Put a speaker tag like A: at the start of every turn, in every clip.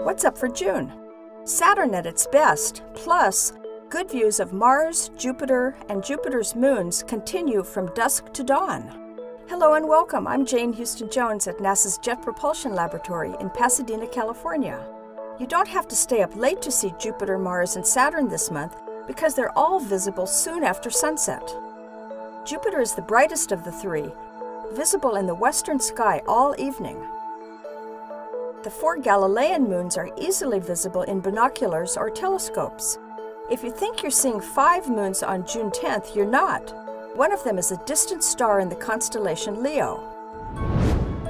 A: What's up for June? Saturn at its best, plus good views of Mars, Jupiter, and Jupiter's moons continue from dusk to dawn. Hello and welcome. I'm Jane Houston Jones at NASA's Jet Propulsion Laboratory in Pasadena, California. You don't have to stay up late to see Jupiter, Mars, and Saturn this month because they're all visible soon after sunset. Jupiter is the brightest of the three, visible in the western sky all evening. The 4 Galilean moons are easily visible in binoculars or telescopes. If you think you're seeing 5 moons on June 10th, you're not. One of them is a distant star in the constellation Leo.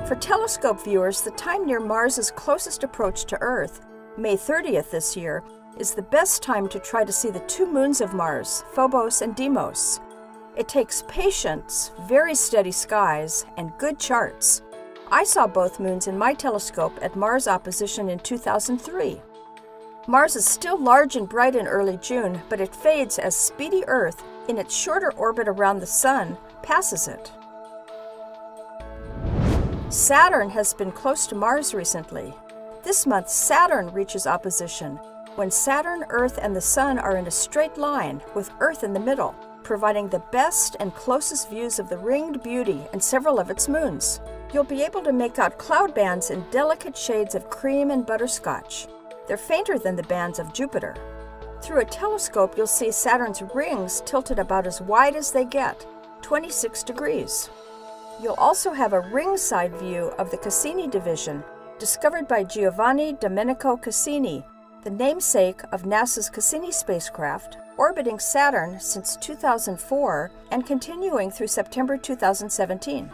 A: For telescope viewers, the time near Mars's closest approach to Earth, May 30th this year, is the best time to try to see the 2 moons of Mars, Phobos and Deimos. It takes patience, very steady skies, and good charts. I saw both moons in my telescope at Mars opposition in 2003. Mars is still large and bright in early June, but it fades as speedy Earth, in its shorter orbit around the Sun, passes it. Saturn has been close to Mars recently. This month, Saturn reaches opposition, when Saturn, Earth, and the Sun are in a straight line, with Earth in the middle, providing the best and closest views of the ringed beauty and several of its moons. You'll be able to make out cloud bands in delicate shades of cream and butterscotch. They're fainter than the bands of Jupiter. Through a telescope, you'll see Saturn's rings tilted about as wide as they get, 26 degrees. You'll also have a ringside view of the Cassini division, discovered by Giovanni Domenico Cassini, the namesake of NASA's Cassini spacecraft, orbiting Saturn since 2004 and continuing through September 2017.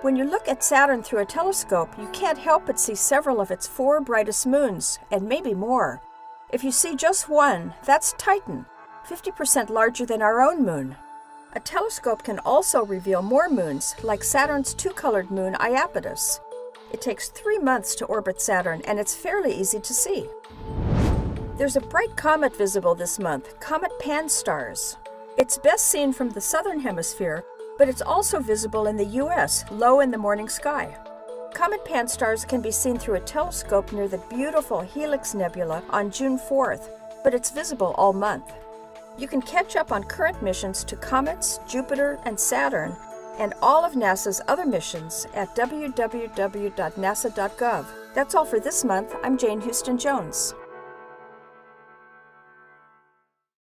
A: When you look at Saturn through a telescope, you can't help but see several of its 4 brightest moons, and maybe more. If you see just one, that's Titan, 50% larger than our own moon. A telescope can also reveal more moons, like Saturn's 2-colored moon Iapetus. It takes 3 months to orbit Saturn, and it's fairly easy to see. There's a bright comet visible this month, Comet Pan-STARRS. It's best seen from the southern hemisphere, but it's also visible in the U.S., low in the morning sky. Comet Pan-STARRS can be seen through a telescope near the beautiful Helix Nebula on June 4th, but it's visible all month. You can catch up on current missions to comets, Jupiter, and Saturn, and all of NASA's other missions at www.nasa.gov. That's all for this month. I'm Jane Houston Jones.